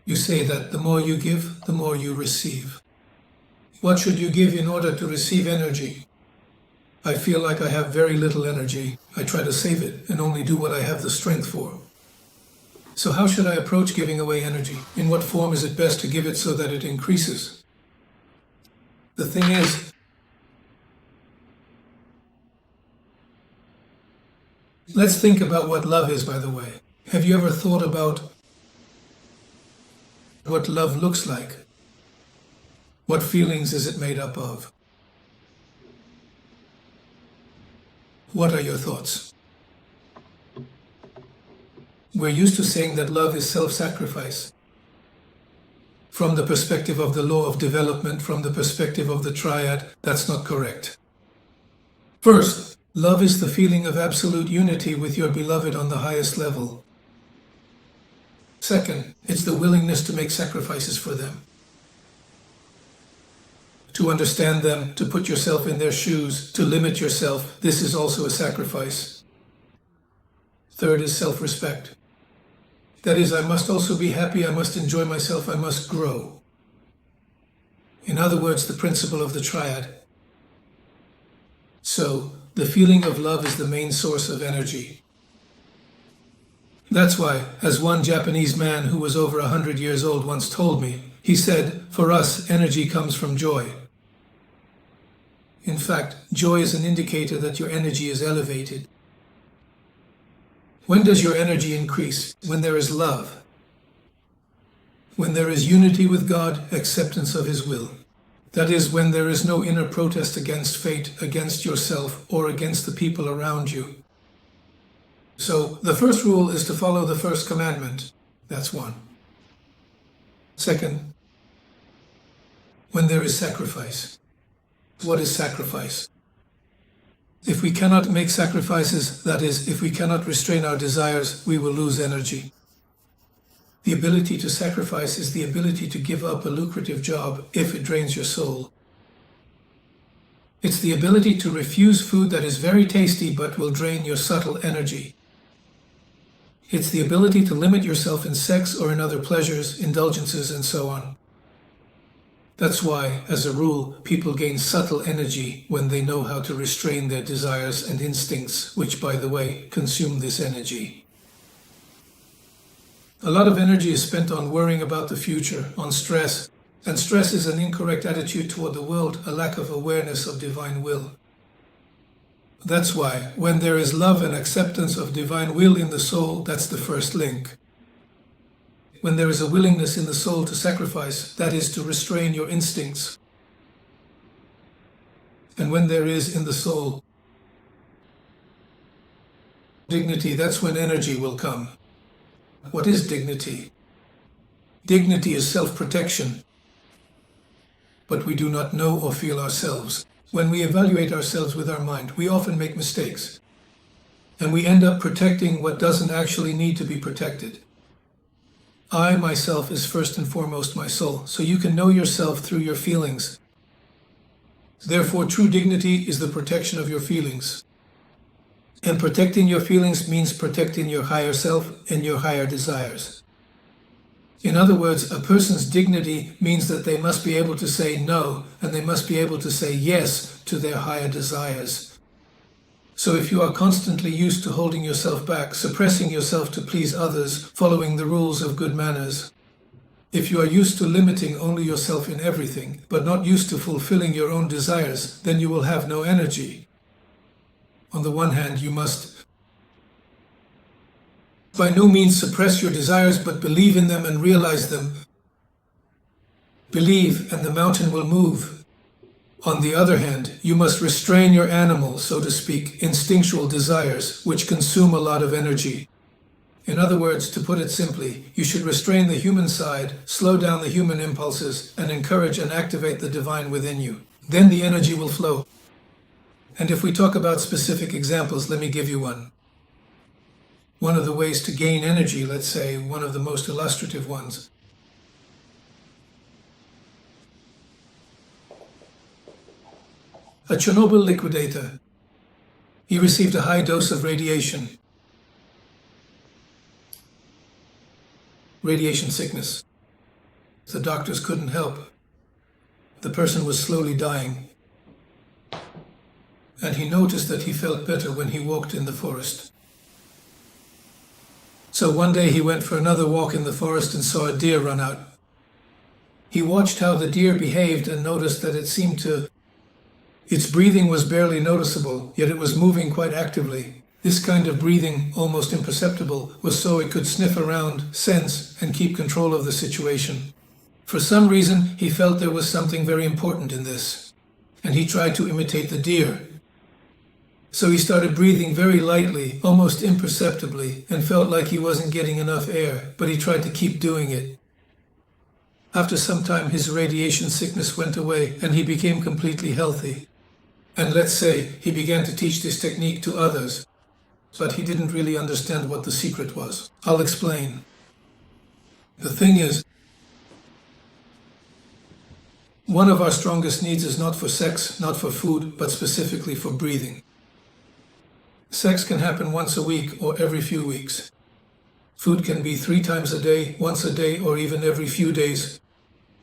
You say that the more you give, the more you receive. What should you give in order to receive energy? I feel like I have very little energy. I try to save it and only do what I have the strength for. So how should I approach giving away energy? In what form is it best to give it so that it increases? The thing is, let's think about what love is, by the way. Have you ever thought about what love looks like? What feelings is it made up of? What are your thoughts? We're used to saying that love is self-sacrifice. From the perspective of the law of development, from the perspective of the triad, that's not correct. First, love is the feeling of absolute unity with your beloved on the highest level. Second, it's the willingness to make sacrifices for them. To understand them, to put yourself in their shoes, to limit yourself, this is also a sacrifice. Third is self-respect. That is, I must also be happy, I must enjoy myself, I must grow. In other words, the principle of the triad. So, the feeling of love is the main source of energy. That's why, as one Japanese man who was over 100 years old once told me, he said, for us, energy comes from joy. In fact, joy is an indicator that your energy is elevated. When does your energy increase? When there is love. When there is unity with God, acceptance of His will. That is, when there is no inner protest against fate, against yourself, or against the people around you. So, the first rule is to follow the first commandment. That's one. Second, when there is sacrifice. What is sacrifice? If we cannot make sacrifices, that is, if we cannot restrain our desires, we will lose energy. The ability to sacrifice is the ability to give up a lucrative job if it drains your soul. It's the ability to refuse food that is very tasty but will drain your subtle energy. It's the ability to limit yourself in sex or in other pleasures, indulgences, and so on. That's why, as a rule, people gain subtle energy when they know how to restrain their desires and instincts, which, by the way, consume this energy. A lot of energy is spent on worrying about the future, on stress, and stress is an incorrect attitude toward the world, a lack of awareness of divine will. That's why, when there is love and acceptance of divine will in the soul, that's the first link. When there is a willingness in the soul to sacrifice, that is to restrain your instincts. And when there is in the soul dignity, that's when energy will come. What is dignity? Dignity is self-protection, but we do not know or feel ourselves. When we evaluate ourselves with our mind, we often make mistakes, and we end up protecting what doesn't actually need to be protected. I, myself, is first and foremost my soul, so you can know yourself through your feelings. Therefore, true dignity is the protection of your feelings. And protecting your feelings means protecting your higher self and your higher desires. In other words, a person's dignity means that they must be able to say no, and they must be able to say yes to their higher desires. So if you are constantly used to holding yourself back, suppressing yourself to please others, following the rules of good manners, if you are used to limiting only yourself in everything, but not used to fulfilling your own desires, then you will have no energy. On the one hand, you must by no means suppress your desires, but believe in them and realize them. Believe, and the mountain will move. On the other hand, you must restrain your animal, so to speak, instinctual desires, which consume a lot of energy. In other words, to put it simply, you should restrain the human side, slow down the human impulses, and encourage and activate the divine within you. Then the energy will flow. And if we talk about specific examples, let me give you one. One of the ways to gain energy, let's say, one of the most illustrative ones. A Chernobyl liquidator. He received a high dose of radiation sickness. The doctors couldn't help. The person was slowly dying. And he noticed that he felt better when he walked in the forest. So one day he went for another walk in the forest and saw a deer run out. He watched how the deer behaved and noticed that its breathing was barely noticeable, yet it was moving quite actively. This kind of breathing, almost imperceptible, was so it could sniff around, sense, and keep control of the situation. For some reason, he felt there was something very important in this, and he tried to imitate the deer. So he started breathing very lightly, almost imperceptibly, and felt like he wasn't getting enough air, but he tried to keep doing it. After some time, his radiation sickness went away, and he became completely healthy. And let's say he began to teach this technique to others, but he didn't really understand what the secret was. I'll explain. The thing is, one of our strongest needs is not for sex, not for food, but specifically for breathing. Sex can happen once a week or every few weeks. Food can be 3 times a day, once a day, or even every few days.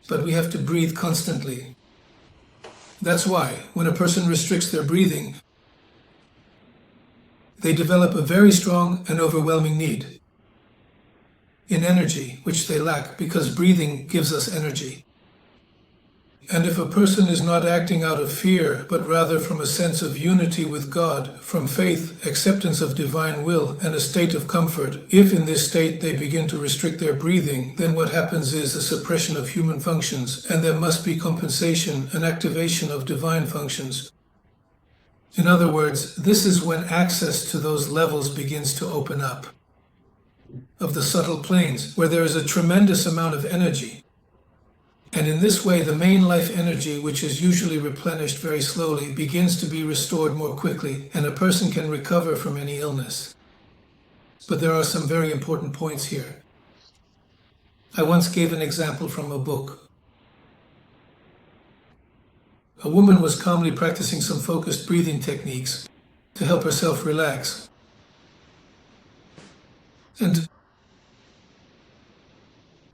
But we have to breathe constantly. That's why, when a person restricts their breathing, they develop a very strong and overwhelming need in energy, which they lack because breathing gives us energy. And if a person is not acting out of fear, but rather from a sense of unity with God, from faith, acceptance of divine will, and a state of comfort, if in this state they begin to restrict their breathing, then what happens is a suppression of human functions, and there must be compensation and activation of divine functions. In other words, this is when access to those levels begins to open up, of the subtle planes, where there is a tremendous amount of energy. And in this way, the main life energy, which is usually replenished very slowly, begins to be restored more quickly, and a person can recover from any illness. But there are some very important points here. I once gave an example from a book. A woman was calmly practicing some focused breathing techniques to help herself relax. And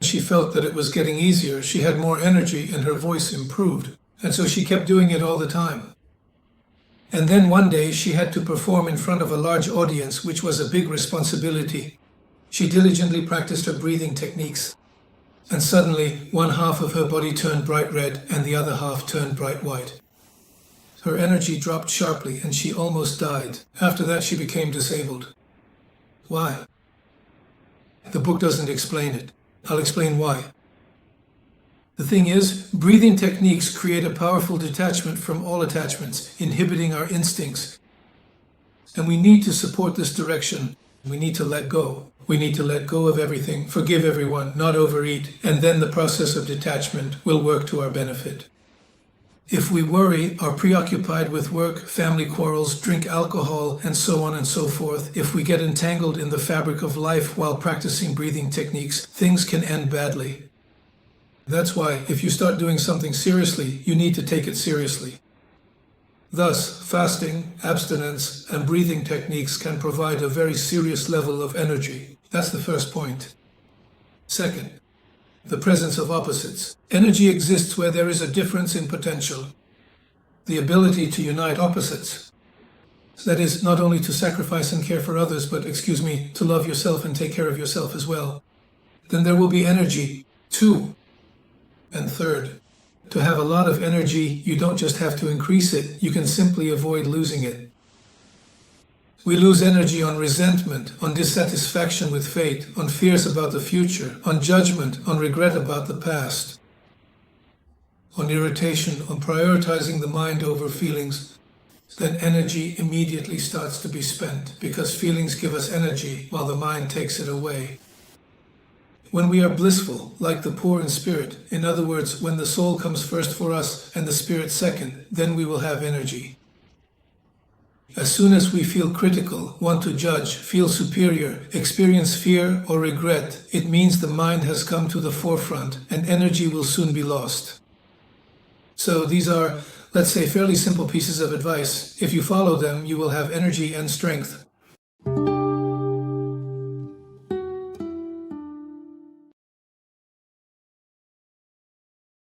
she felt that it was getting easier, she had more energy, and her voice improved. And so she kept doing it all the time. And then one day she had to perform in front of a large audience, which was a big responsibility. She diligently practiced her breathing techniques. And suddenly, one half of her body turned bright red and the other half turned bright white. Her energy dropped sharply and she almost died. After that, she became disabled. Why? The book doesn't explain it. I'll explain why. The thing is, breathing techniques create a powerful detachment from all attachments, inhibiting our instincts. And we need to support this direction. We need to let go. We need to let go of everything, forgive everyone, not overeat, and then the process of detachment will work to our benefit. If we worry, are preoccupied with work, family quarrels, drink alcohol, and so on and so forth, if we get entangled in the fabric of life while practicing breathing techniques, things can end badly. That's why, if you start doing something seriously, you need to take it seriously. Thus, fasting, abstinence, and breathing techniques can provide a very serious level of energy. That's the first point. Second, the presence of opposites. Energy exists where there is a difference in potential. The ability to unite opposites. That is, not only to sacrifice and care for others, but, to love yourself and take care of yourself as well. Then there will be energy, too. And third, to have a lot of energy, you don't just have to increase it, you can simply avoid losing it. We lose energy on resentment, on dissatisfaction with fate, on fears about the future, on judgment, on regret about the past, on irritation, on prioritizing the mind over feelings. Then energy immediately starts to be spent, because feelings give us energy while the mind takes it away. When we are blissful, like the poor in spirit, in other words, when the soul comes first for us and the spirit second, then we will have energy. As soon as we feel critical, want to judge, feel superior, experience fear or regret, it means the mind has come to the forefront and energy will soon be lost. So these are, let's say, fairly simple pieces of advice. If you follow them, you will have energy and strength.